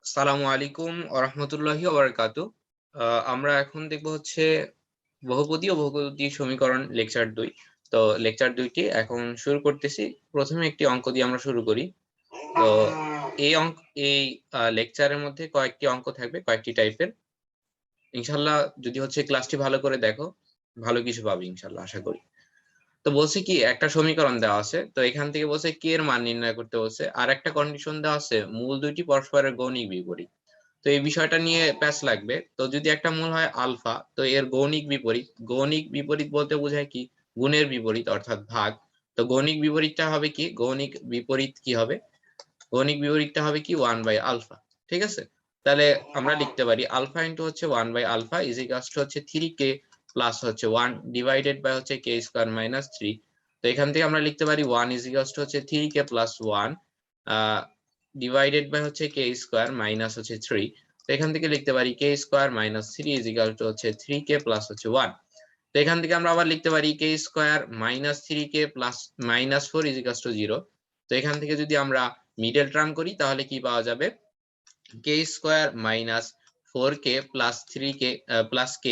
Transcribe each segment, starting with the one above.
আসসালামু আলাইকুম ওয়া রাহমাতুল্লাহি ওয়া বারাকাতুহু। আমরা এখন দেখব হচ্ছে বহুপদী ও বহুপদী সমীকরণ লেকচার ২। তো লেকচার ২ টি এখন শুরু করতেছি। ১ম এ একটি অঙ্ক দিয়ে আমরা শুরু করি। তো এই অঙ্ক এই লেকচারের মধ্যে কয়েকটি অঙ্ক থাকবে, কয়েকটি টাইপের। ইনশাআল্লাহ যদি হচ্ছে ক্লাসটি ভালো করে দেখো, ভালো কিছু পাবে ইনশাআল্লাহ আশা করি। তো বলছে কি একটা সমীকরণ দেওয়া আছে। তো এখান থেকে বলছে k এর মান নির্ণয় করতে বলছে। আরেকটা কন্ডিশন দেওয়া আছে মূল ২ টি পরস্পরের গৌণিক বিপরীত। তো এই বিষয়টা নিয়ে প্যাচ লাগবে। তো যদি একটা মূল হয় আলফা তো এর গৌণিক বিপরীত। গৌণিক বিপরীত বলতে বোঝায় কি? গুণের বিপরীত অর্থাৎ ভাগ। তো গৌণিক বিপরীতটা হবে কি? গৌণিক বিপরীত কি হবে? গৌণিক বিপরীতটা হবে কি 1/আলফা। ঠিক আছে? তাহলে আমরা লিখতে পারি আলফা ইনটু হচ্ছে 1/আলফা ইজ ইকুয়ালস টু হচ্ছে 3k প্লাস হচ্ছে 1 ডিভাইডেড বাই হচ্ছে k স্কয়ার মাইনাস 3। তো এখান থেকে আমরা লিখতে পারি 1 ইজ ইকুয়ালস টু হচ্ছে 3k প্লাস 1 ডিভাইডেড বাই হচ্ছে k স্কয়ার মাইনাস হচ্ছে 3। তো এখান থেকে লিখতে পারি k square minus 3 is equal to হচ্ছে 3k প্লাস হচ্ছে 1। তো এখান থেকে আমরা আবার লিখতে পারি k square minus 3k plus minus 4 is equals to 0। তো এখান থেকে যদি আমরা মিডল টার্ম করি তাহলে কি পাওয়া যাবে? k square minus 4k plus 3k plus k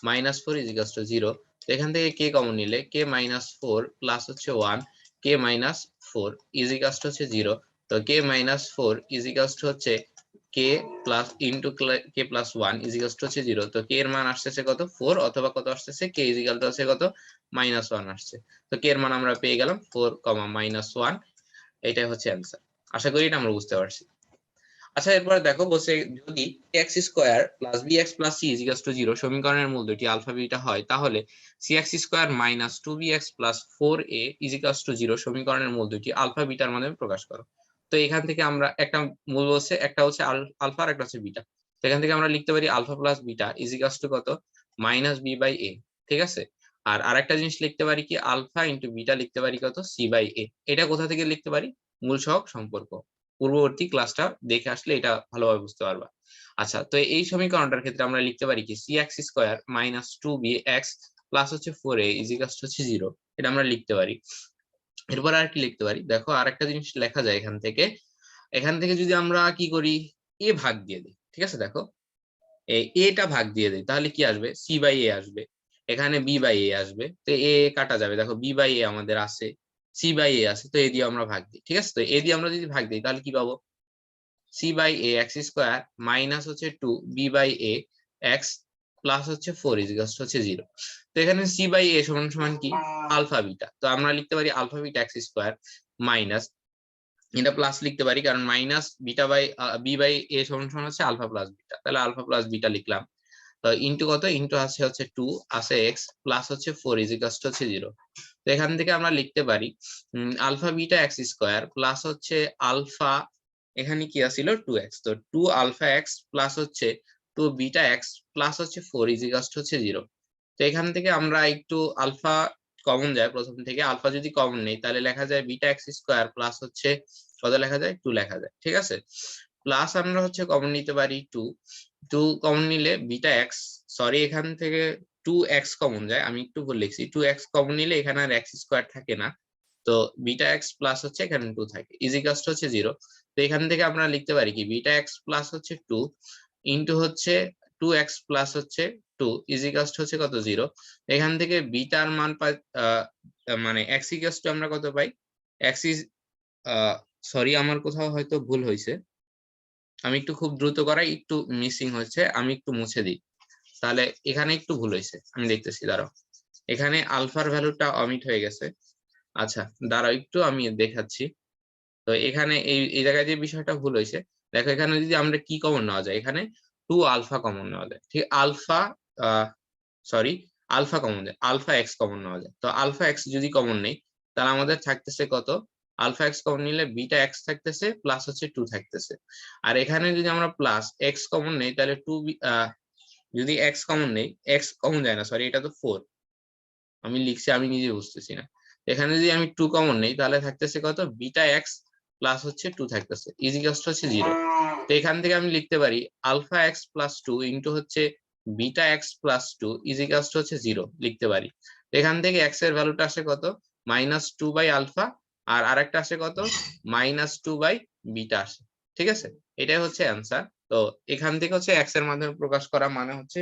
minus 4 is equals to 0। তো এখান থেকে k কমন নিলে k মাইনাস 4 প্লাস হচ্ছে 1 k minus 4 is equals to হচ্ছে 0। তো k minus 4 is equals to হচ্ছে k plus into k plus 1 is equals to হচ্ছে 0। তো k এর মান আসছে কত? 4 অথবা কত আসছে? k ইজ ইকুয়াল টু হচ্ছে কত? মাইনাস 1 আসছে। তো k এর মান আমরা পেয়ে গেলাম 4, মাইনাস 1। এটাই হচ্ছে অ্যান্সার। আশা করি এটা আমরা বুঝতে পারছি। আচ্ছা এরপরে দেখো বলছে যদি x square plus bx plus c is equal to 0 সমীকরণের মূল দুটি আলফা বিটা হয় তাহলে cx square minus 2bx plus 4a is equal to 0 সমীকরণের মূল দুটি আলফা বিটার মাধ্যমে প্রকাশ করো। তো এখান থেকে আমরা একটা মূল বলছে, একটা হচ্ছে আলফা আর একটা হচ্ছে বিটা। তো এখান থেকে আমরা লিখতে পারি alpha plus beta is equal to কত? Minus b by a। ঠিক আছে? আর আরেকটা জিনিস লিখতে পারি কি আলফা ইনটু বিটা লিখতে পারি কত? c by a। এটা কোথা থেকে লিখতে পারি? মূল সহগ সম্পর্ক। পূর্ববর্তী ক্লাসটা দেখে আসলে এটা ভালোভাবে বুঝতে পারবা। আচ্ছা তো এই সমীকরণটার ক্ষেত্রে আমরা লিখতে পারি কি cx square minus 2bx plus হচ্ছে 4a ইজ ইকুয়াল টু হচ্ছে 0। এটা আমরা লিখতে পারি। এরপর আর কি লিখতে পারি? দেখো আরেকটা জিনিস লেখা যায় এখান থেকে। এখান থেকে যদি আমরা কি করি a ভাগ দিয়ে দিই। ঠিক আছে? দেখো এই a টা ভাগ দিয়ে দিই তাহলে কি আসবে? c বাই a আসবে। এখানে b বাই a আসবে। তো a কাটা যাবে। দেখো b বাই a আমাদের আছে, c বাই a আছে। তো a দিয়ে আমরা ভাগ দিই। ঠিক আছে? তো a দিয়ে আমরা যদি ভাগ দিই তাহলে কি পাবো? c by a x square minus হচ্ছে 2 b by a x plus হচ্ছে 4 ইজ ইকুয়াল টু হচ্ছে 0। তো এখানে c বাই a সমান সমান কি? Alpha beta. তো আমরা লিখতে পারি alpha beta x square minus, এটা প্লাস লিখতে পারি কারণ minus beta by b by a সমান সমান হচ্ছে আলফা প্লাস বিটা। তাহলে আলফা প্লাস বিটা লিখলাম। তো ইনটু কত? ইনটু আছে হচ্ছে 2 আছে x প্লাস হচ্ছে 4 ইজ ইকুয়াল টু হচ্ছে 0। তো এখান থেকে আমরা লিখতে পারি alpha beta x square plus হচ্ছে আলফা, এখানে কি আছিল 2x। তো 2 আলফা x প্লাস হচ্ছে 2 বিটা x প্লাস হচ্ছে 4 ইজ ইকুয়াল টু হচ্ছে 0। তো এখান থেকে আমরা একটু আলফা কমন যায় প্রথম থেকে। আলফা যদি কমন নেই তাহলে লেখা যায় বিটা x স্কয়ার প্লাস হচ্ছে কত লেখা যায়? 2 লেখা যায়। ঠিক আছে? প্লাস আমরা হচ্ছে কমন নিতে পারি 2। 2 কমন নিলে বিটা x, সরি এখান থেকে 2x কমন যায়, আমি একটু ভুল লিখছি। 2x কমন নিলে এখানে আর x স্কয়ার থাকে না। তো বিটা x প্লাস হচ্ছে এখানে 2 থাকে ইজ ইকুয়াল টু হচ্ছে 0। তো এখান থেকে আমরা লিখতে পারি কি বিটা x প্লাস হচ্ছে 2 ইনটু হচ্ছে 2x প্লাস হচ্ছে 2 ইজ ইকুয়াল টু হচ্ছে কত? 0। এখান থেকে বিটার মান পাই মানে x ইকুয়াল টু আমরা কত পাই? x ইজ সরি আমার কোথাও হয়তো ভুল হয়েছে, আমি একটু খুব দ্রুত করাই, একটু মিসিং হচ্ছে, আমি একটু মুছে দিই। তাহলে এখানে একটু ভুল হয়েছে, আমি দেখতেছি দাঁড়াও। এখানে আলফার ভ্যালুটা অমিট হয়ে গেছে। আচ্ছা দাঁড়াও একটু আমি দেখাচ্ছি। তো এখানে এই জায়গায় যে বিষয়টা ভুল হয়েছে, দেখো এখানে যদি আমরা কি কমন নেওয়া যায়, এখানে 2 আলফা কমন নেওয়া যায়। ঠিক আলফা সরি আলফা কমন যায়, আলফা এক্স কমন নেওয়া যায়। তো আলফা এক্স যদি কমন নেই তাহলে আমাদের থাকতেছে কত? আলফা এক্স কমন নিলে বিটা এক্স থাকতেছে প্লাস হচ্ছে 2 থাকতেছে। আর এখানে যদি আমরা প্লাস এক্স কমন নেই তাহলে 2 যদি এক্স কমন নেই, এক্স কমন যায় না, সরি এটা তো 4, আমি লিখছি আমি নিজে বুঝতেছি না। এখানে যদি আমি 2 কমন নেই তাহলে থাকতেছে কত? বিটা এক্স প্লাস হচ্ছে 2 থাকতেছে ইজ ইকুয়াল টু হচ্ছে 0। তো এখান থেকে আমি লিখতে পারি আলফা এক্স প্লাস 2 ইনটু হচ্ছে beta x plus 2 is equal to হচ্ছে 0 লিখতে পারি। এখান থেকে এক্স এর ভ্যালুটা আসে কত? মাইনাস 2 বাই আলফা, আর আরেকটা আসে কত? মাইনাস 2 বাই বিটা আসে। ঠিক আছে? এটাই হচ্ছে অ্যান্সার। তো এখান থেকে হচ্ছে এক্স এর মাধ্যমে প্রকাশ করা মানে হচ্ছে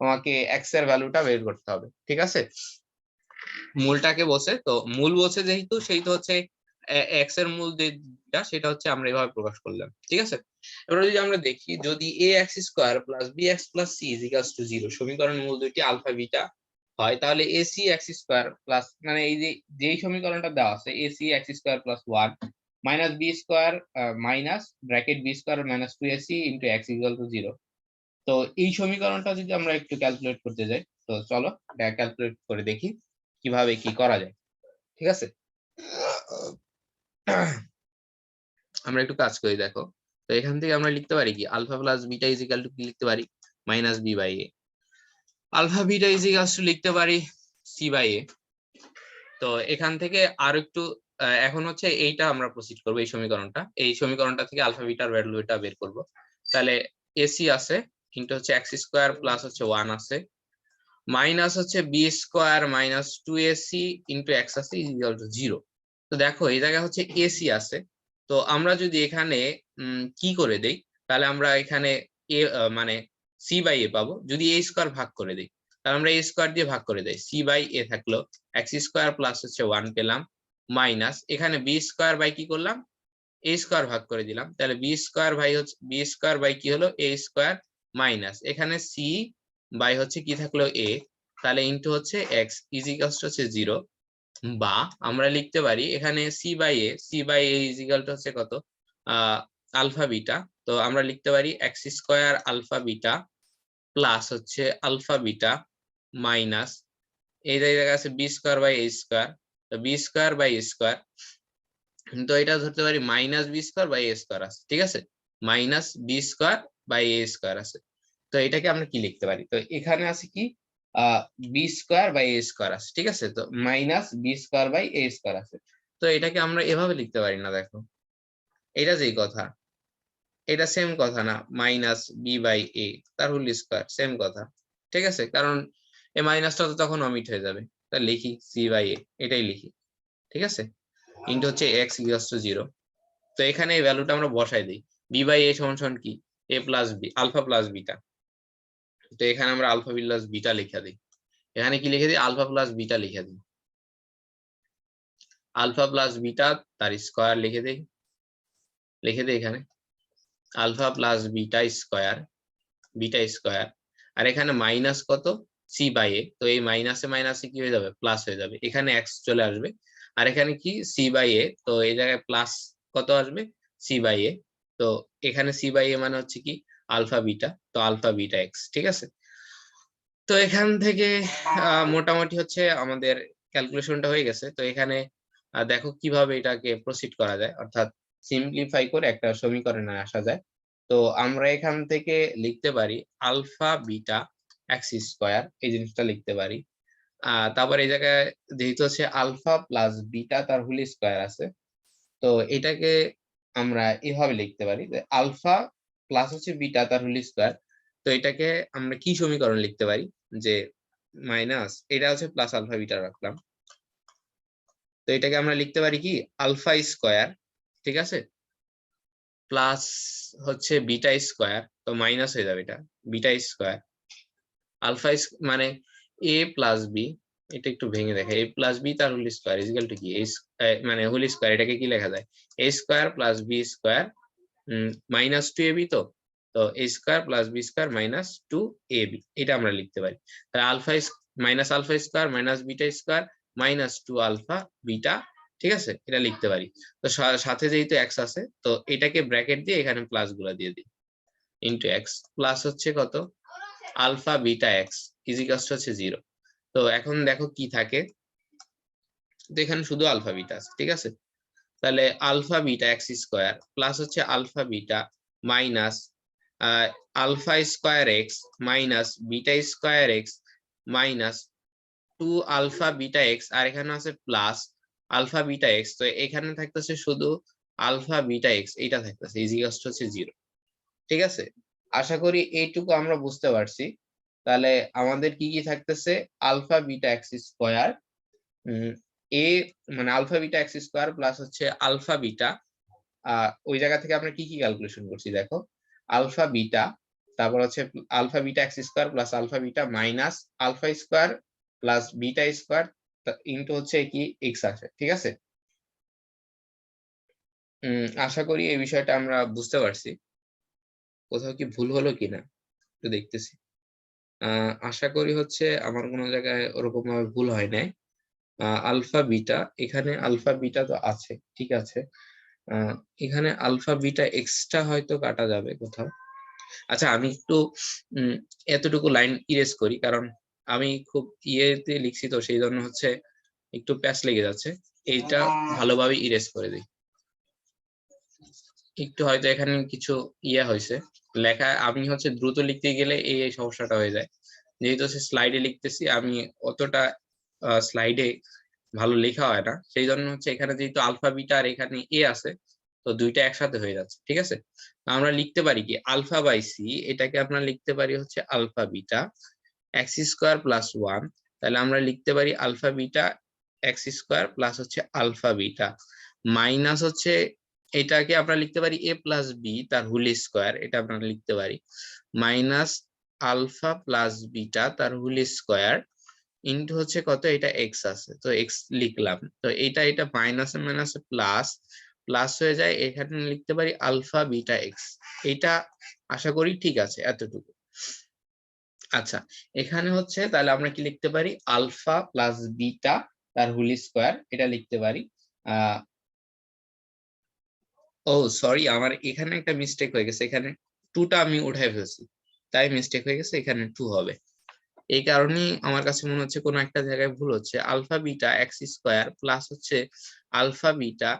তোমাকে এক্স এর ভ্যালুটা বের করতে হবে, ঠিক আছে। মূলটাকে বসে, তো মূল বসে যেহেতু সেইটা হচ্ছে এক্স এর মূল যেটা সেটা হচ্ছে আমরা এভাবে প্রকাশ করলাম, ঠিক আছে। এবার যদি আমরা দেখি, যদি a x square plus b x plus c is equals to 0 সমীকরণ মূল দুইটি আলফা বিটা হয়, তাহলে a c x square plus, মানে এই যে যেই সমীকরণটা দেওয়া আছে a c x square plus 1 minus B square minus bracket b square minus 2ac into x equal to 0। তো এই সমীকরণটা যদি আমরা একটু ক্যালকুলেট করতে যাই, তো চলো ক্যালকুলেট করে দেখি কিভাবে কি করা যায়, ঠিক আছে। আমরা একটু কাজ করি, দেখো। তো এখান থেকে আমরা লিখতে পারি কি, alpha plus beta is equal to কি লিখতে পারি, minus B by A. Alpha beta is equal to লিখতে পারি সি বাই এ। তো এখান থেকে আর একটু এখন হচ্ছে এইটা আমরা প্রসিড করবো, এই সমীকরণটা থেকে আলফা বিটার ভ্যালুটা বের করব। তাহলে এসি আছে ইন্টু হচ্ছে এক্স স্কোয়ার প্লাস হচ্ছে 1 আছে মাইনাস হচ্ছে B square minus 2ac into X আছে ইজ ইকুয়াল টু 0। তো দেখো এই জায়গায় হচ্ছে এসি আছে, তো আমরা যদি এখানে কি করে দেই, তাহলে আমরা এখানে এ মানে সি বাই এ পাবো। যদি এ স্কোয়ার ভাগ করে দেই, তাহলে আমরা এ স্কোয়ার দিয়ে ভাগ করে দেই, সি বাই এ থাকলো, এক্স স্কোয়ার প্লাস হচ্ছে 1 পেলাম মাইনাস এখানে বি স্কোয়ার বাই কি করলাম, এ স্কোয়ার ভাগ করে দিলাম, তাহলে বি স্কোয়ার বাই হচ্ছে বি স্কোয়ার বাই কি হলো এ স্কোয়ার মাইনাস এখানে সি বাই হচ্ছে কি থাকলো এ, তাহলে ইন্টু হচ্ছে এক্স ইজ ইকুয়ালস টু হচ্ছে 0। বা আমরা লিখতে পারি এখানে c by a is equal to হচ্ছে কত, আলফা বিটা। তো আমরা লিখতে পারি x square alpha beta plus হচ্ছে আলফা বিটা মাইনাস এই জায়গায় আছে b square by A square, তো b square by A square, তো এটা ধরতে পারি minus B square by A square আছে, ঠিক আছে, minus B square by A square আছে। তো এটাকে আমরা কি লিখতে পারি, তো এখানে আছে কি B square by A square আছে, ঠিক আছে, তো minus B square by A square আছে। তো এটাকে আমরা এভাবে লিখতে পারি না, দেখো এটা যেই কথা, এটা সেম কথা না, মাইনাস বি বাই এ তার হোল স্কোয়ার সেম কথা, ঠিক আছে, কারণ এই মাইনাসটা তো তখন অমিট হয়ে যাবে। তা লিখি সি বাই এ, এটাই লিখি, ঠিক আছে, ইন্টু হচ্ছে এক্স ইকুয়ালস টু 0। তো এখানে এই ভ্যালুটা আমরা বসাই দিই, বি বাই এ সমান সমান কি, a plus b alpha plus beta. তো এখানে আমরা আলফা প্লাস বিটা লিখে দিই, এখানে কি লিখে দিই, আলফা প্লাস বিটা লিখে দিই, আলফা প্লাস বিটা তার স্কোয়ার লিখে দিই এখানে আলফা প্লাস বিটা স্কোয়ার, আর এখানে মাইনাস কত সি বাই এ, তো এই মাইনাসে মাইনাসে কি হয়ে যাবে, প্লাস হয়ে যাবে, এখানে এক্স চলে আসবে, আর এখানে কি সি বাই এ, তো এই জায়গায় প্লাস কত আসবে সি বাই এ, তো এখানে সি বাই এ মানে হচ্ছে কি আলফা বিটা, তো আলফা বিটা এক্স, ঠিক আছে। তো এখান থেকে মোটামুটি হচ্ছে আমাদের ক্যালকুলেশনটা হয়ে গেছে। তো এখানে দেখো কিভাবে এটাকে প্রসিড করা যায়, অর্থাৎ সিম্পলিফাই করে একটা সমীকরণে আসা যায়। তো আমরা এখান থেকে লিখতে পারি আলফা বিটা এক্স স্কোয়ার, এই জিনিসটা লিখতে পারি। তারপর এই জায়গায় যেহেতু হচ্ছে আলফা প্লাস বিটা তার হোল স্কোয়ার আছে, তো এটাকে আমরা এভাবে লিখতে পারি যে আলফা প্লাস হচ্ছে বিটা তার হোল স্কোয়ার। তো এটাকে আমরা কি সমীকরণ লিখতে পারি, যে মাইনাস এটা হচ্ছে প্লাস আলফা বিটা রাখলাম, তো এটাকে আমরা লিখতে পারি কি আলফা স্কোয়ার, ঠিক আছে, প্লাস হচ্ছে বিটা স্কোয়ার, তো মাইনাস হয়ে যাবে এটা বিটা স্কোয়ার আলফা মানে এ প্লাস বি, এটা একটু ভেঙে দেখা, এ প্লাস বি তার হোল স্কোয়ার ইজিক্যাল টু কি মানে হোল স্কোয়ার, এটাকে কি লেখা যায় a square plus b square minus 2ab, তো তো a square plus b square minus 2ab, এটা আমরা লিখতে পারি। তাহলে alpha minus alpha square minus beta square minus 2 alpha beta, ঠিক আছে, এটা লিখতে পারি। তো সাথে যেহেতু এক্স আছে, তো এটাকে ব্র্যাকেট দিয়ে এখানে প্লাস গুলা দিয়ে দিই, ইন্টু এক্স প্লাস হচ্ছে কত আলফা বিটা এক্স ইজিকালস হচ্ছে 0। তো এখন দেখো কি থাকে, তো এখানে শুধু আলফা বিটা আছে, ঠিক আছে, তাহলে alpha beta x square plus হচ্ছে alpha beta minus alpha square x minus beta square x minus 2 alpha beta x, আর এখানে আছে প্লাস আলফা বিটা এক্স, তো এখানে থাকতেছে শুধু আলফা বিটা এক্স, এটা থাকতেছে ইজিকালস হচ্ছে 0, ঠিক আছে। আশা করি এইটুকু আমরা বুঝতে পারছি। তাহলে আমাদের কি কি থাকতেছে, আলফা বিটা এক্স স্কোয়ার এ মানে alpha beta x square plus হচ্ছে আলফা বিটা, ওই জায়গা থেকে আমরা কি কি ক্যালকুলেশন করছি দেখো, আলফা বিটা, তারপর হচ্ছে alpha beta x square plus alpha beta minus alpha square plus beta square into হচ্ছে কি এক্স আসে, ঠিক আছে। আশা করি এই বিষয়টা আমরা বুঝতে পারছি, কোথাও কি ভুল হলো কিনা একটু দেখতেছি। আশা করি হচ্ছে আমার কোনো জায়গায় ওরকম ভাবে ভুল হয় নাই। আলফা বিটা, এখানে আলফা বিটা তো আছে, ঠিক আছে। এখানে আলফা বিটা এক্সট্রা হয়তো কাটা যাবে কোথাও। আচ্ছা আমি একটু এতটুকু লাইন ইরেজ করি, কারণ আমি খুব ইয়েতে লিখছি তো সেই জন্য হচ্ছে একটু প্যাচ লেগে যাচ্ছে। এইটা ভালোভাবে ইরেজ করে দিই। একটু হয়তো এখানে কিছু ইয়ে হয়েছে লেখা, আমি হচ্ছে দ্রুত লিখতে গেলে এই সমস্যাটা হয়ে যায়। যেহেতু হচ্ছে স্লাইডে লিখতেছি, আমি অতটা স্লাইডে ভালো লেখা হয় না, সেই জন্য হচ্ছে এখানে যেহেতু আলফা বিটা আর এখানে এ আছে, তো দুইটা একসাথে হয়ে যাচ্ছে, ঠিক আছে। আমরা লিখতে পারি কি আলফা বাই সি, এটাকে আমরা লিখতে পারি হচ্ছে alpha beta x square plus one. তাহলে আমরা লিখতে পারি alpha beta x square plus হচ্ছে আলফা বিটা মাইনাস হচ্ছে এটাকে আমরা লিখতে পারি এ প্লাস বি তার হোল স্কোয়ার, এটা আমরা লিখতে পারি মাইনাস আলফা প্লাস বিটা তার হোল স্কোয়ার ইন্টু হচ্ছে কত, এটা এক্স আছে তো এক্স লিখলাম, তো এটা মাইনাসে মাইনাসে প্লাস প্লাস হয়ে যায়, এখানে লিখতে পারি আলফা বিটা এক্স। এটা আশা করি ঠিক আছে এতটুকু। আচ্ছা এখানে হচ্ছে তাহলে আমরা কি লিখতে পারি আলফা প্লাস বিটা তার হোল স্কোয়ার, এটা লিখতে পারি। ও সরি, আমার এখানে একটা মিস্টেক হয়ে গেছে, এখানে টুটা আমি উঠাই ফেলছি, তাই মিস্টেক হয়ে গেছে, এখানে টু হবে। এই কারণেই আমার কাছে মনে হচ্ছে কোনো একটা জায়গায় ভুল হচ্ছে। Alpha beta x square plus হচ্ছে alpha beta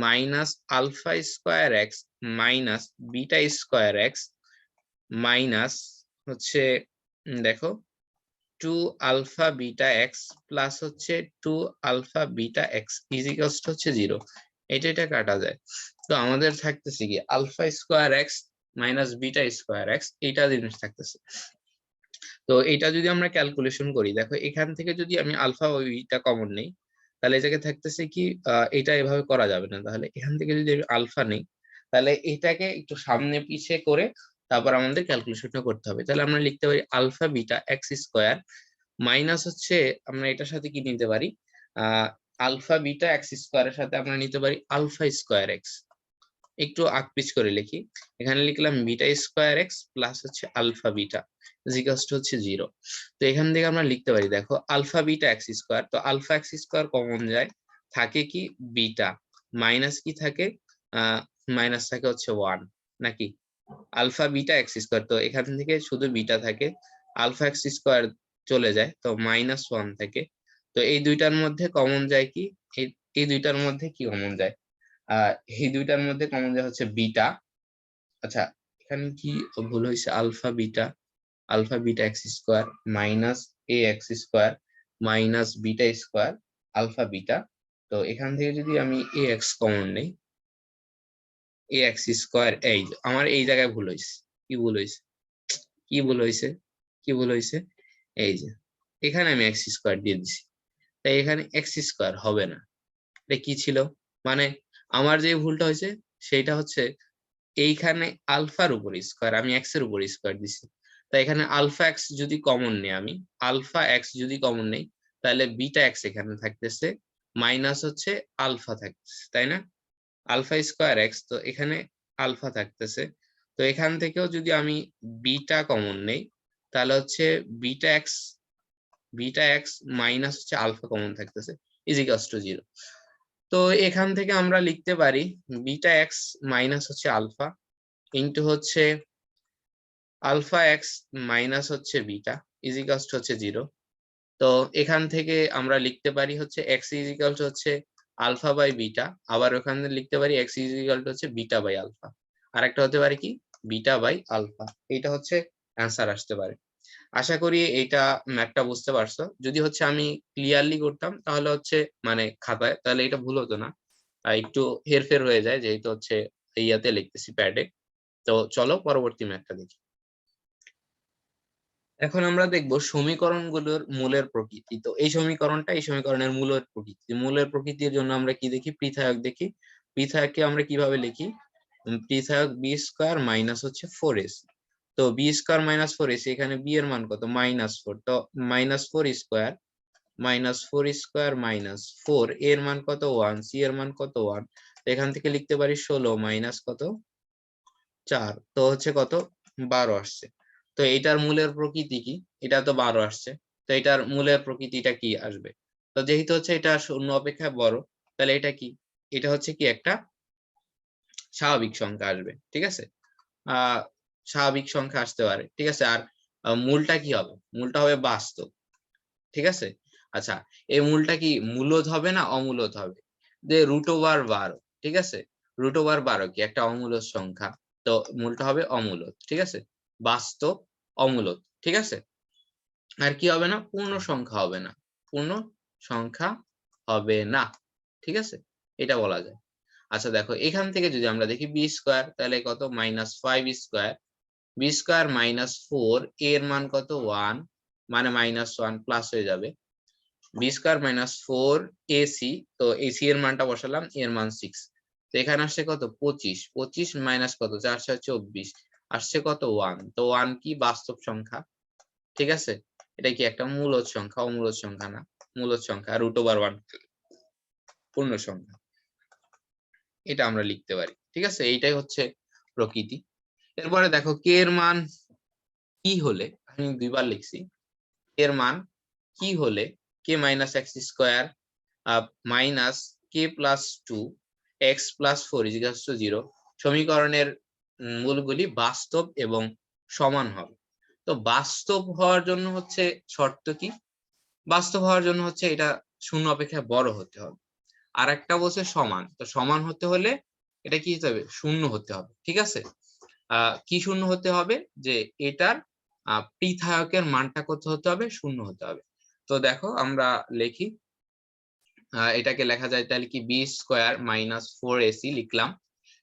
minus alpha square x minus beta square x minus হচ্ছে দেখো two alpha beta x plus হচ্ছে two alpha beta x equals হচ্ছে জিরো। এটা কাটা যায়, তো আমাদের থাকতেছে কি alpha square x minus beta square x, এইটা জিনিস থাকতেছে। তো এটা যদি আমরা ক্যালকুলেশন করি, দেখো এখান থেকে যদি আমি আলফা ও বিটা কমন নেই, তাহলে এই জায়গায় থাকতেছে কি এটা এভাবে করা যাবে না, তাহলে এখান থেকে যদি আমি আলফা নেই, তাহলে এটাকে একটু সামনে পিছিয়ে করে তারপর আমাদের ক্যালকুলেশনটা করতে হবে। তাহলে আমরা লিখতে পারি alpha beta x square minus হচ্ছে আমরা এটার সাথে কি নিতে পারি আলফা বিটা এক্স স্কোয়ারের সাথে আমরা নিতে পারি আলফা স্কোয়ার এক্স। একটু আকপিচ করে লিখি, এখানে লিখলাম বিটা স্কোয়ার এক্স প্লাস হচ্ছে আলফা বিটা ইকুয়ালস টু হচ্ছে জিরো। তো এখান থেকে আমরা লিখতে পারি দেখো আলফা বিটা এক্স স্কোয়ার, তো আলফা এক্স স্কোয়ার কমন যায়, থাকে কি বিটা মাইনাস কি থাকে মাইনাস থাকে হচ্ছে ওয়ান নাকি আলফা বিটা এক্স স্কোয়ার, তো এখান থেকে শুধু বিটা থাকে, আলফা এক্স স্কোয়ার চলে যায় তো মাইনাস ওয়ান থাকে। তো এই দুইটার মধ্যে কমন যায় কি এই দুইটার মধ্যে কি কমন যায় এই দুইটার মধ্যে কমন যায় হচ্ছে বিটা। আচ্ছা এখানে কি ভুল হয়েছে, alpha beta x square minus a x square minus beta square alpha beta. তো এখান থেকে যদি আমি এ এক্স কমন নেই, এ এক্স স্কোয়ার, এই আমার এই জায়গায় ভুল হয়েছে, কি ভুল হয়েছে কি ভুল হয়েছে কি ভুল হয়েছে, এই যে এখানে আমি এক্স স্কোয়ার দিয়ে দিছি, তাই এখানে এক্স স্কোয়ার হবে না। এটা কি ছিল, মানে আমার যে ভুলটা হয়েছে সেইটা হচ্ছে এইখানে আলফার উপর স্কোয়ার আমি এক্স এর উপর স্কোয়ার দিছি, তাই এখানে আলফা এক্স যদি কমন নেই, আমি আলফা এক্স যদি কমন নেই, তাহলে বিটা এক্স এখানে থাকতেছে মাইনাস হচ্ছে আলফা থাকতেছে, তাই না আলফা স্কোয়ার এক্স, তো এখানে আলফা থাকতেছে। তো এখান থেকেও যদি আমি বিটা কমন নেই, তাহলে হচ্ছে বিটা এক্স মাইনাস হচ্ছে আলফা কমন থাকতেছে ইজিকালস টু জিরো। তো এখান থেকে আমরা লিখতে পারি বিটা এক্স মাইনাস হচ্ছে আলফা ইন্টু হচ্ছে আলফা এক্স মাইনাস হচ্ছে বিটা ইজিকালস টু হচ্ছে জিরো। তো এখান থেকে আমরা লিখতে পারি হচ্ছে এক্স ইজিকাল টু হচ্ছে আলফা বাই বিটা, আবার ওখানে লিখতে পারি এক্স ইজিকাল টু হচ্ছে বিটা বাই আলফা, আর একটা হতে পারে কি বিটা বাই আলফা। এটা হচ্ছে অ্যান্সার আসতে পারে। আশা করি এইটা ম্যাথটা বুঝতে পারছো, যদি হচ্ছে আমি ক্লিয়ারলি করতাম তাহলে হচ্ছে মানে খাতায়, তাহলে এটা ভুল হতো না, একটু হেরফের হয়ে যায় যেহেতু হচ্ছে ইয়াতে লিখতেছি প্যাডে। তো চলো পরবর্তী ম্যাথটা দেখি। এখন আমরা দেখব সমীকরণগুলোর মূলের প্রকৃতি। তো এই সমীকরণের মূলের প্রকৃতির জন্য আমরা কি দেখি, পৃথায়ক দেখি। পৃথায়ককে আমরা কিভাবে লিখি, পৃথক বি স্কোয়ার মাইনাস হচ্ছে 4ac। তো বি স্কোয়ার মাইনাস 4ac, এখানে বি এর মান কত, -4। তো -4 স্কোয়ার মাইনাস 4, এর মান কত 1, সি এর মান কত 1। এখান থেকে লিখতে পারি 16 মাইনাস কত 4, তো হচ্ছে কত 12 আসছে। তো এটার মূলের প্রকৃতি কি, এটা তো 12 আসছে, তো এটার মূলের প্রকৃতিটা কি আসবে। তো যেহেতু হচ্ছে এটা শূন্য অপেক্ষা বড়, তাহলে এটা কি, এটা হচ্ছে কি একটা স্বাভাবিক সংখ্যা আসবে, ঠিক আছে। স্বাভাবিক সংখ্যা আসতে পারে, ঠিক আছে। আর মূলটা কি হবে, মূলটা হবে বাস্তব, ঠিক আছে। আচ্ছা, এই মূলটা কি মূলদ হবে না অমূলদ হবে, যে √12, ঠিক আছে। √12 কি একটা অমূলদ সংখ্যা, তো মূলটা হবে অমূলদ, ঠিক আছে। বাস্তব অমূলদ, ঠিক আছে। আর কি হবে না, পূর্ণ সংখ্যা হবে না, পূর্ণ সংখ্যা হবে না, ঠিক আছে, এটা বলা যায়। আচ্ছা দেখো, এখান থেকে যদি আমরা দেখি বি স্কোয়ার, তাহলে কত -5 স্কোয়ার, বি স্কোয়ার -4, এর মান কত 1, মানে -1 প্লাস হয়ে যাবে বি স্কোয়ার -4 এসি। তো এসি এর মানটা বসালাম, এর মান 6। তো এখানে আসছে কত 25, 25 মাইনাস কত 4 6 24, আসছে কত 1। তো 1 কি বাস্তব সংখ্যা, ঠিক আছে। এটা কি একটা মূলদ সংখ্যা, অমূলদ সংখ্যা না, মূলদ সংখ্যা। √1 পূর্ণ সংখ্যা, এটা আমরা লিখতে পারি, ঠিক আছে। এইটাই হচ্ছে প্রকৃতি। এরপরে দেখো কে এর মান কি হলে, আমি দুইবার লিখছি, এর মান কি হলে কে minus x square minus k plus 2 x plus 4 ইজিকালস two 0 সমীকরণের মূলগুলি বাস্তব এবং সমান হবে। তো বাস্তব হওয়ার জন্য হচ্ছে শর্ত কি, বাস্তব হওয়ার জন্য হচ্ছে এটা শূন্য অপেক্ষা বড় হতে হবে। আর একটা বলছে সমান, তো সমান হতে হলে এটা কি হতে হবে, শূন্য হতে হবে, ঠিক আছে। কি শূন্য হতে হবে, যে এটার পৃথায়কের মানটা কত হতে হবে, শূন্য হতে হবে। তো দেখো আমরা লিখি, এটাকে লেখা যায় তাহলে কি বি স্কোয়ার -4ac লিখলাম,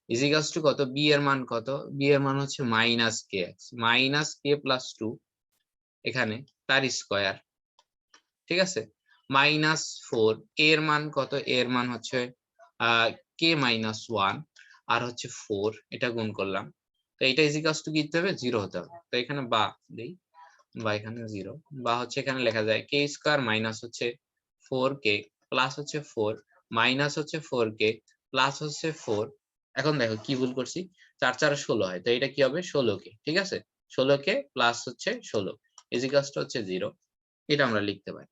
ইজিকালস টু কত, বি এর মান কত, বি এর মান হচ্ছে -k এখানে তার স্কোয়ার, ঠিক আছে, -4, এর মান কত, এর মান হচ্ছে k-1 আর হচ্ছে 4, এটা গুণ করলাম। তো এটা ইজিকালস টু কি দিতে হবে, 0 হতে হবে। তো এখানে বা দেই, বা এখানে 0, বা হচ্ছে এখানে লেখা যায় কে স্কোয়ার মাইনাস হচ্ছে 4k প্লাস হচ্ছে 4 মাইনাস হচ্ছে 4k প্লাস হচ্ছে 4। এখন দেখো কি ভুল করছি, 4 4 16 হয়, তো এটা কি হবে 16k, ঠিক আছে। 16k প্লাস হচ্ছে 16 ইজিকালস টু হচ্ছে 0, এটা আমরা লিখতে পারি।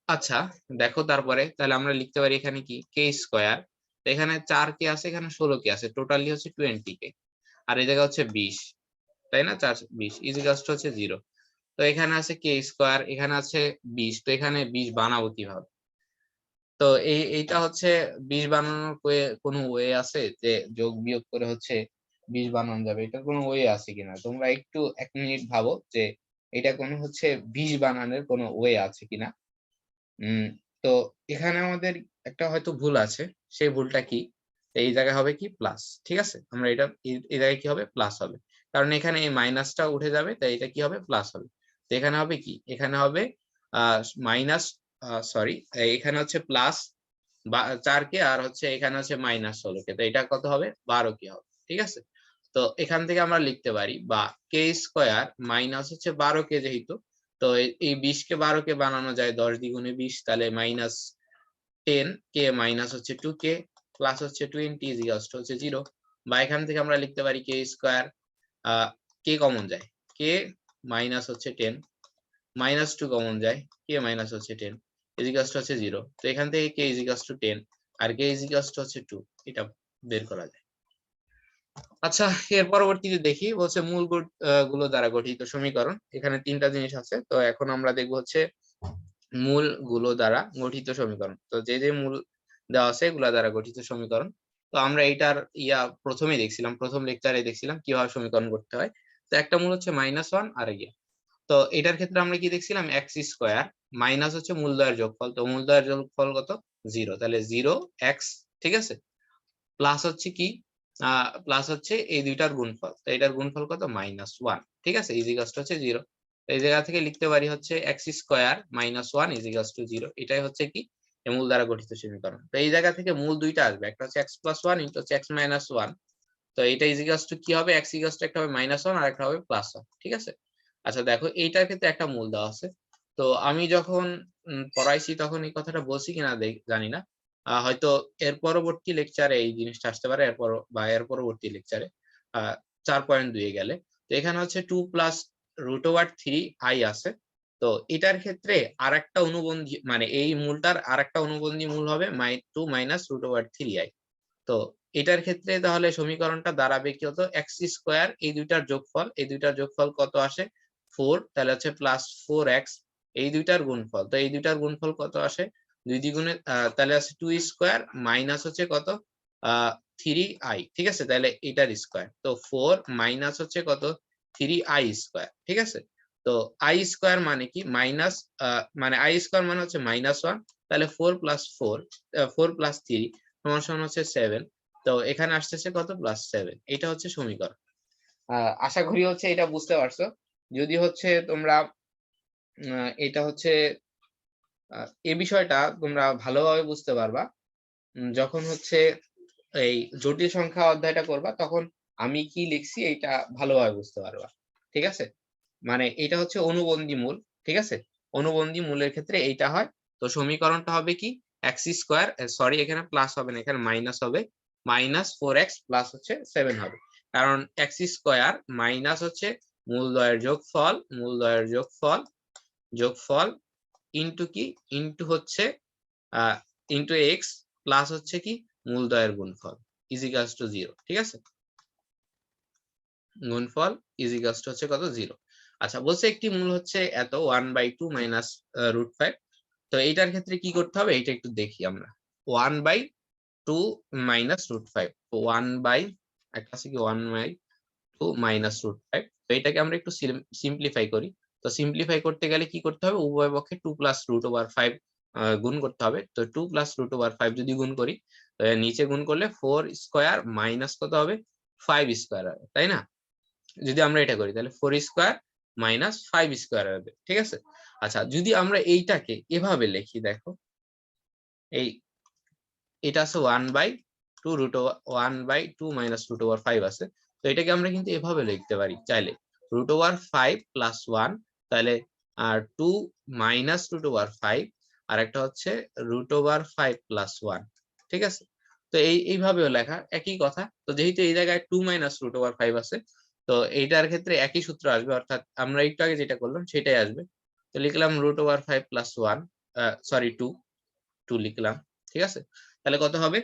আচ্ছা দেখো, তারপরে তাহলে আমরা লিখতে পারি এখানে কি কে স্কোয়ার, এখানে 4k আছে, এখানে 16k আছে, টোটালি হচ্ছে 20k, আর এই জায়গা হচ্ছে 20, তাই না, 4 20 ইজিকালস টু হচ্ছে 0। তো এখানে আছে কে স্কোয়ার, এখানে আছে 20, তো এখানে 20 বানাবো কিভাবে। তো এইটা হচ্ছে 20 বানানোর কোনো ওয়ে আছে, যে যোগ বিয়োগ করে হচ্ছে 20 বানানো যাবে, এটা কোনো ওয়ে আছে কিনা, তোমরা একটু 1 মিনিট ভাবো যে এটা কোনো হচ্ছে 20 বানানোর কোনো ওয়ে আছে কিনা। তো এখানে আমাদের একটা হয়তো ভুল আছে, সেই ভুলটা কি, এই জায়গায় হবে কি প্লাস, ঠিক আছে। আমরা এটা এই জায়গায় কি হবে, প্লাস হবে, কারণ এখানে এই মাইনাসটা উঠে যাবে, তাই এটা কি হবে, প্লাস হবে। তো এখানে হবে কি, এখানে হবে মাইনাস, সরি, এখানে হচ্ছে প্লাস 4k আর হচ্ছে এখানে হচ্ছে -16k, তো এটা কত হবে 12k হবে, ঠিক আছে। তো এখান থেকে আমরা লিখতে পারি বা কে স্কোয়ার মাইনাস হচ্ছে 12k, যেহেতু তো এই 20 কে 12 কে বানানো যায় 10 দ্বিগুণে 20, তাহলে -10 কে মাইনাস হচ্ছে 2k প্লাস হচ্ছে 20 ইজিকালস টু হচ্ছে 0। বা এখান থেকে আমরা লিখতে পারি কে স্কোয়ার, কে কমন যায়, কে মাইনাস হচ্ছে 10 -2 কমন যায়, কে মাইনাস হচ্ছে 10 ইজিকালস টু হচ্ছে 0। তো এখান থেকে কে ইজিকালস টু 10 আর কে ইজিকালস টু হচ্ছে 2, এটা বের করা যায়। আচ্ছা, এর পরবর্তীতে দেখি বলছে মূল গুলো দ্বারা গঠিত সমীকরণ, এখানে 3টা জিনিস আছে। তো এখন আমরা দেখবো হচ্ছে মূল গুলো দ্বারা গঠিত সমীকরণ। তো যে যে মূল দেওয়া আছে এগুলা দ্বারা গঠিত সমীকরণ। তো আমরা এইটার প্রথমেই দেখছিলাম, প্রথম লেকচারে দেখছিলাম কিভাবে সমীকরণ করতে হয়। তো একটা মূল হচ্ছে -1 আর তো এটার ক্ষেত্রে আমরা কি দেখছিলাম, এক্স স্কোয়ার মাইনাস হচ্ছে মূলদ্বয়ের যোগফল, তো মূলদ্বয়ের যোগফল কত 0, তাহলে 0x, ঠিক আছে, প্লাস হচ্ছে কি, প্লাস হচ্ছে এই দুইটার গুণফল, তো এটার গুণফল কত -1, ঠিক আছে, ইজিকালস টু হচ্ছে 0। এই জায়গা থেকে লিখতে পারি হচ্ছে এক্স স্কোয়ার -1 ইজিকালস টু 0, এটাই হচ্ছে কি মূল দ্বারা গঠিত সমীকরণ। তো এই জায়গা থেকে মূল দুইটা আসবে, একটা হচ্ছে x+1 ইন্টু হচ্ছে x-1, তো এটা ইজিকালস টু কি হবে, x ইজিকালস টু একটা হবে -1 আর একটা হবে +1, ঠিক আছে। আচ্ছা দেখো এইটার ক্ষেত্রে একটা মূল দেওয়া আছে। তো আমি যখন পড়াইছি তখন এই কথাটা বলছি কিনা জানি না। হয়তো এর পরবর্তী লেকচারে এই জিনিসটা আসতে পারে, এর পরবর্তী লেকচারে 4.2 এ গেলে। তো এখানে হচ্ছে 2 + √3i আছে। তো এটার ক্ষেত্রে আরেকটা অনুবন্ধী মানে এই মূলটার আরেকটা অনুবন্ধী মূল হবে 2 - √3i। তো এটার ক্ষেত্রে তাহলে সমীকরণটা দাঁড়াবে কি হতো, x² এই দুইটার যোগফল কত আসে 4, তাহলে হচ্ছে +4x এই দুইটার গুণফল। তো এই দুইটার গুণফল কত আসে 2 দ্বিগুণে তাহলে আছে 2² মাইনাস হচ্ছে কত 3i, ঠিক আছে। তাহলে এটার স্কয়ার, তো 4 মাইনাস হচ্ছে কত 3i², ঠিক আছে। তো i² মানে কি মাইনাস মানে i² মানে হচ্ছে -1, তাহলে 4 + 4 4 + 3 সমান হচ্ছে 7। তো এখানে আসতেছে কত +7, এটা হচ্ছে সমীকরণ। আশা করি হচ্ছে এটা বুঝতে পারছো। যদি হচ্ছে তোমরা এটা হচ্ছে এই বিষয়টা তোমরা ভালোভাবে বুঝতে পারবা যখন হচ্ছে এই জটিল সংখ্যা অধ্যায়টা করবা, তখন আমি কি লিখছি এইটা ভালোভাবে বুঝতে পারবা, ঠিক আছে। মানে এটা হচ্ছে অনুবন্ধী মূল, ঠিক আছে। অনুবন্ধী মূলের ক্ষেত্রে এইটা হয়। তো সমীকরণটা হবে কি x², সরি এখানে প্লাস হবে না, এখানে মাইনাস হবে, -4x প্লাস হচ্ছে 7 হবে। কারণ x² মাইনাস হচ্ছে মূলদ্বয়ের যোগফল ইনটু কি ইনটু হচ্ছে ইনটু x প্লাস হচ্ছে কি মূলদ্বয়ের গুণফল ইজিকালস টু 0, ঠিক আছে। গুণফল ইজিকালস টু হচ্ছে কত 0। আচ্ছা বলছে একটি মূল হচ্ছে এত 1/2 - √5। তো এইটার ক্ষেত্রে কি করতে হবে এটা একটু দেখি আমরা। 1/2 - √5, তো 1 একটা আছে কি 1/2 - √5। তো এটাকে আমরা একটু সিম্পলিফাই করি। তো সিম্পলিফাই করতে গেলে কি করতে হবে, উভয় পক্ষে 2 + √5 গুণ করতে হবে। তো 2 + √5 যদি গুণ করি, নিচে গুণ করলে 4² মাইনাস কত হবে 5² হবে, তাই না। যদি আমরা এটা করি তাহলে 4² মাইনাস 5² হবে, ঠিক আছে। আচ্ছা যদি আমরা এইটাকে এভাবে লিখি, দেখো এই এটা আছে 1/2 - √5 আছে। তো এটাকে আমরা কিন্তু এভাবে লিখতে পারি চাইলে √5 + 1, তাহলে 2 - √5 আর একটা হচ্ছে √5 + 1, ঠিক আছে। তো এইভাবেও লেখা একই কথা। তো যেহেতু এই জায়গায় 2 - √5 আছে, তো এইটার ক্ষেত্রে একই সূত্র আসবে, অর্থাৎ আমরা একটু আগে যেটা করলাম সেটাই আসবে। তো লিখলাম √5 + 1 সরি 2 লিখলাম, ঠিক আছে। তাহলে কত হবে,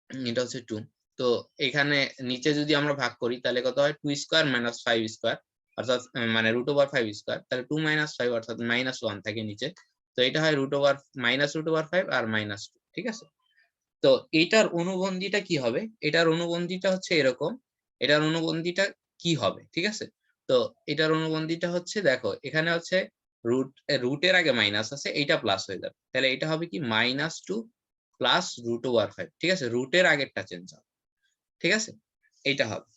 এটা হচ্ছে 2। তো এখানে নিচে যদি আমরা ভাগ করি তাহলে কত হয় 2² - 5², অর্থাৎ মানে √5², তাহলে 2 - 5 অর্থাৎ -1 থাকে নিচে। তো এটা হয় -√5 আর -2, ঠিক আছে। তো এটার অনুবন্ধীটা কি হবে, এটার অনুবন্ধীটা হচ্ছে এরকম, এটার অনুবন্ধীটা কি হবে, ঠিক আছে। তো এটার অনুবন্ধীটা হচ্ছে দেখো এখানে হচ্ছে রুটের আগে মাইনাস আছে, এইটা প্লাস হয়ে যাবে, তাহলে এটা হবে কি -2 প্লাস √5, ঠিক আছে। রুটের আগেরটা চেঞ্জ হবে, ঠিক আছে, এইটা হবে।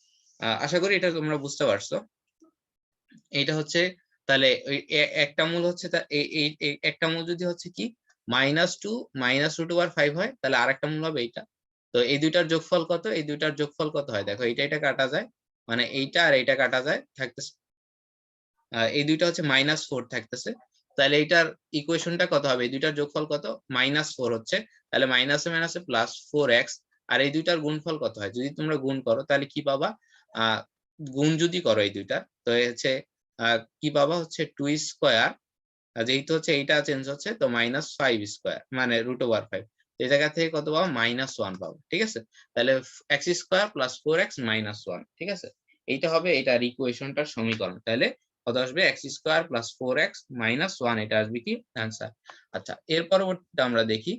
আশা করি এটা তোমরা বুঝতে পারছো। এইটা হচ্ছে তাহলে একটা মূল হচ্ছে একটা মূল যদি হচ্ছে কি -2 - √5 হয়, তাহলে আরেকটা মূল হবে এইটা। তো এই দুইটার যোগফল কত, এই দুইটার যোগফল কত হয় দেখো, এটা কাটা যায়, মানে এইটা আর এইটা কাটা যায়, থাকতেছে এই দুইটা হচ্ছে -4 থাকতেছে। তাহলে এইটার ইকুয়েশনটা কত হবে, এই দুইটার যোগফল কত -4 হচ্ছে, তাহলে মাইনাসে মাইনাসে +4x। আর এই দুইটার গুণফল কত হয়, যদি তোমরা গুণ করো তাহলে কি পাবা, গুণ যদি করো এই দুইটা, তো হচ্ছে কি পাবা হচ্ছে 2², যেহেতু হচ্ছে এইটা চেঞ্জ হচ্ছে, তো -5² মানে √5, এই জায়গা থেকে কত পাবো -1 পাবো, ঠিক আছে। তাহলে x² + 4x - 1, ঠিক আছে। এইটা হবে এটার ইকুয়েশনটার সমীকরণ। তাহলে কত আসবে x² + 4x - 1, এটা আসবে কি অ্যান্সার। আচ্ছা এর পরবর্তীটা আমরা দেখি।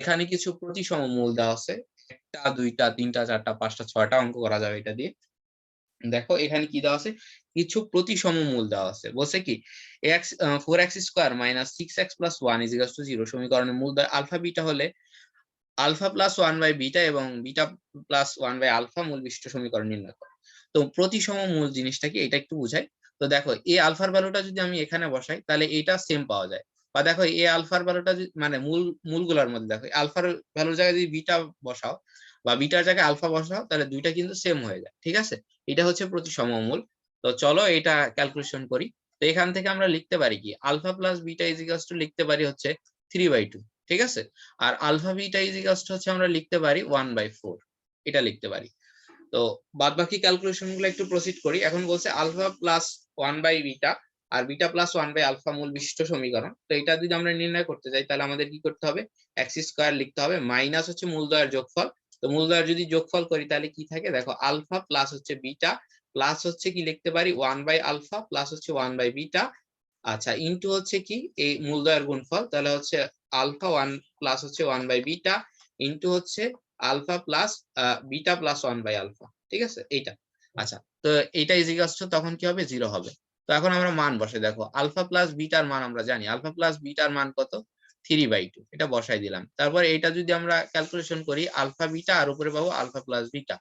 এখানে কিছু প্রতিসম মূল দেওয়া আছে, 1টা 2টা 3টা 4টা 5টা 6টা অঙ্ক করা যাবে এটা দিয়ে। দেখো এখানে কি দেওয়া আছে, কিছু প্রতিসম মূল দেওয়া আছে। বলছে কি 4x² - 6x + 1 = 0 সমীকরণের মূলদ্বয় আলফা বিটা হলে আলফা প্লাস 1/β এবং বিটা প্লাস 1/α মূল বিশিষ্ট সমীকরণ নির্ণয় করো। তো প্রতিসম মূল জিনিসটা কি এটা একটু বুঝাই। তো দেখো এই আলফার ভ্যালুটা যদি আমি এখানে বসাই তাহলে এটা সেম পাওয়া যায়। বা দেখো এই আলফার ভ্যালুটা মানে মূলগুলোর মধ্যে দেখো আলফার ভ্যালুর জায়গায় যদি বিটা বসাও, বা বিটার জায়গায় আলফা বসাও তাহলে দুইটা কিন্তু সেম হয়ে যায়, ঠিক আছে? এটা হচ্ছে প্রতিসমমূল। তো চলো এটা ক্যালকুলেশন করি। তো এখান থেকে আমরা লিখতে পারি কি alpha plus beta is equals to লিখতে পারি হচ্ছে 3/2, ঠিক আছে? আর alpha beta is equals to হচ্ছে আমরা লিখতে পারি 1/4, এটা লিখতে পারি। তো বাদ বাকি ক্যালকুলেশন গুলো একটু প্রসিড করি। এখন বলছে আলফা প্লাস 1/বিটা আর বিটা প্লাস 1/আলফা মূল বিশিষ্ট সমীকরণ। তো এটা যদি আমরা নির্ণয় করতে যাই তাহলে আমাদের কি করতে হবে, এক্স স্কয়ার লিখতে হবে মাইনাস হচ্ছে মূলদ্বয়ের যোগফল। তো মূলদ্বয়ের যদি যোগফল করি তাহলে কি থাকে দেখো, আলফা প্লাস হচ্ছে বিটা প্লাস হচ্ছে কি লিখতে পারি 1/আলফা প্লাস হচ্ছে 1/বিটা, আচ্ছা ইনটু হচ্ছে কি এই মূলদ্বয়ের গুণফল, তাহলে হচ্ছে আলফা 1 প্লাস হচ্ছে 1/বিটা ইনটু হচ্ছে আলফা প্লাস বিটা প্লাস 1/আলফা, ঠিক আছে এইটা। আচ্ছা, তো এইটা ইজ ইকুয়ালস টু তখন কি হবে, 0 হবে। তো এখন আমরা মান বসে দেখো, আলফা প্লাস বিটার মান আমরা জানি, আলফা প্লাস বিটার মান কত, 3/2, এটা বসাই দিলাম। তারপর এটা যদি আমরা ক্যালকুলেশন করি আলফা বিটা আর উপরে পাবো আলফা প্লাস বিটা,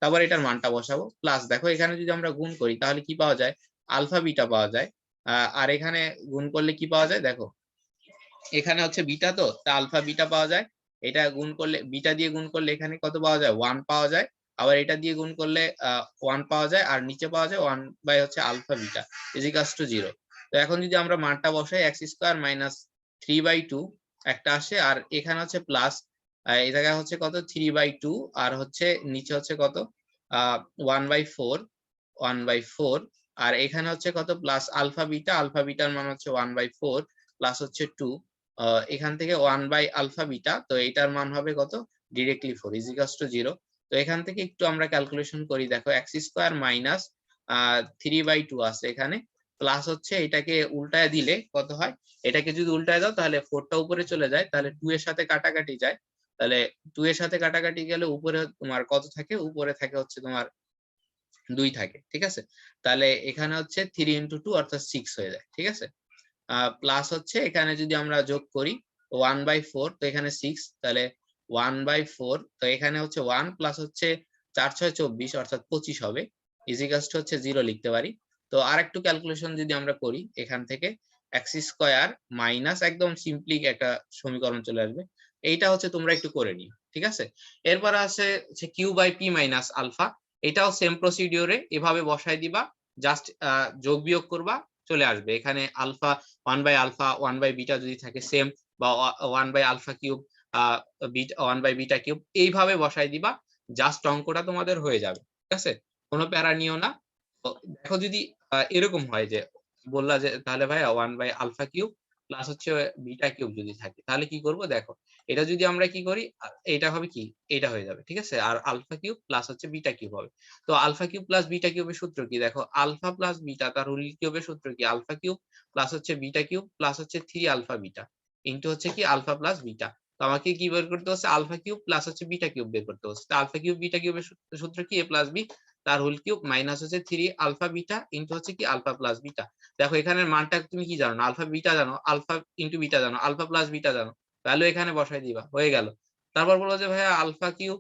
তারপর এটার মানটা বসাবো প্লাস দেখো এখানে যদি আমরা গুণ করি তাহলে কি পাওয়া যায়, আলফা বিটা পাওয়া যায়। আর এখানে গুণ করলে কি পাওয়া যায় দেখো, এখানে হচ্ছে বিটা, তো আলফা বিটা পাওয়া যায়। এটা গুণ করলে বিটা দিয়ে গুণ করলে এখানে কত পাওয়া যায়, 1 পাওয়া যায়। আবার এটা দিয়ে গুণ করলে 1 পাওয়া যায়, আর নিচে পাওয়া যায় 1 হচ্ছে alpha beta is equals to 0। তো এখন যদি আমরা মানটা বসাই এক্স স্কয়ার মাইনাস 3/2 একটা আসে, আর এখানে হচ্ছে প্লাস এই জায়গায় হচ্ছে কত 3/2, আর হচ্ছে নিচে হচ্ছে কত 1/4, আর এখানে হচ্ছে কত প্লাস আলফা বিটার মান হচ্ছে 1/4 প্লাস হচ্ছে 2, এখান থেকে 1/আলফা বিটা, তো এটার মান হবে কত ডিরেক্টলি 4 ইজ ইকুয়ালস টু 0। তো এখান থেকে একটু আমরা ক্যালকুলেশন করি দেখো, এক্স স্কয়ার মাইনাস 3/2 আছে এখানে, প্লাস হচ্ছে এটাকে উল্টায় দিলে কত হয়, এটাকে যদি উল্টায় দাও তাহলে 4টা উপরে চলে যায়, তাহলে 2 এর সাথে কাটাকাটি যায়, তাহলে 2 এর সাথে কাটাকাটি গেলে উপরে তোমার কত থাকে, উপরে থাকে হচ্ছে তোমার 2 থাকে, ঠিক আছে? তাহলে এখানে হচ্ছে 3 ইন্টু 2 অর্থাৎ 6 হয়ে যায়, ঠিক আছে? প্লাস হচ্ছে এখানে যদি আমরা যোগ করি 1/4, তো এখানে 6, তাহলে 1/4, তো এখানে হচ্ছে 1 প্লাস হচ্ছে 4 6 24 অর্থাৎ 25 হবে, ইজ ইকুয়ালস টু হচ্ছে 0 লিখতে পারি। তো আরেকটু ক্যালকুলেশন যদি আমরা করি এখান থেকে এক্স স্কয়ার মাইনাস একদম সিম্পলি একটা সমীকরণ চলে আসবে, এইটা হচ্ছে তোমরা একটু করে নিও, ঠিক আছে? এরপর আছে Q by P minus alpha, এটাও সেম প্রসিডিওরে এভাবে বসাই দিবা, জাস্ট যোগ বিয়োগ করবা, চলে আসবে এখানে আলফা 1/আলফা 1/বিটা যদি থাকে সেম, বা 1/আলফা কিউব বিটা 1/বিটা কিউব, এইভাবে বসাই দিবা, জাস্ট অঙ্কটা তোমাদের হয়ে যাবে, ঠিক আছে? কোনো প্যারা নিও না। তো দেখো যদি এরকম হয় যে বললা যে তাহলে ভাইয়া 1/আলফা কিউব প্লাস হচ্ছে বিটা কিউব যদি থাকে তাহলে কি করব দেখো, এটা যদি আমরা কি করি এটা হবে কি, এটা হয়ে যাবে, ঠিক আছে? আর আলফা কিউব প্লাস হচ্ছে বিটা কিউব হবে। তো আলফা কিউব প্লাস বিটা কিউবের সূত্র কি দেখো, আলফা প্লাস বিটা তার হোল কিউবের সূত্র কি, আলফা কিউব প্লাস হচ্ছে বিটা কিউব প্লাস হচ্ছে 3 আলফা বিটা ইনটু হচ্ছে কি আলফা প্লাস বিটা। তো আমাকে কি বের করতে হচ্ছে, আলফা কিউব প্লাস হচ্ছে বিটা কিউব বের করতে হচ্ছে। তো আলফা কিউব বিটা কিউবের সূত্র কি, a প্লাস বি তার হোল কিউব মাইনাস হচ্ছে 3 আলফা বিটা ইনটু হচ্ছে কি আলফা প্লাস বিটা। দেখো এখানের মানটা তুমি কি জানো না, আলফা বিটা জানো, আলফা ইনটু বিটা জানো, আলফা প্লাস বিটা জানো, ভ্যালু এখানে বসাই দিবা, হয়ে গেল। তারপর বলবো যে ভাইয়া আলফা কিউব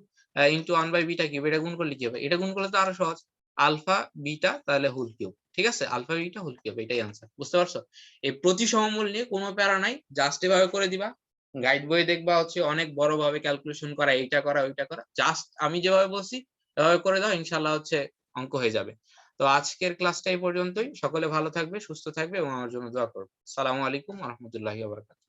ইনটু 1/বিটা কিউব, এটা গুণ করলে কি হবে, এটা গুণ করলে তো আরো সহজ, আলফা বিটা তাহলে হোল কিউব, ঠিক আছে? আলফা বিটা হোল কিউব, এটাই আনসার, বুঝতে পারছো? এই প্রতিসমমূল নিয়ে কোনো প্যারা নাই, জাস্ট এভাবে করে দিবা। গাইড বই দেখবা হচ্ছে অনেক বড় ভাবে ক্যালকুলেশন করা, এইটা করা ওইটা করা, জাস্ট আমি যেভাবে বলছি এভাবে করে দাও, ইনশাআল্লাহ হচ্ছে অঙ্ক হয়ে যাবে। তো আজকের ক্লাসটা এই পর্যন্তই, সকলে ভালো থাকবে, সুস্থ থাকবে এবং আমার জন্য দোয়া করবে। আসসালামু আলাইকুম ওয়া রাহমাতুল্লাহি ওয়া বারাকাতুহু।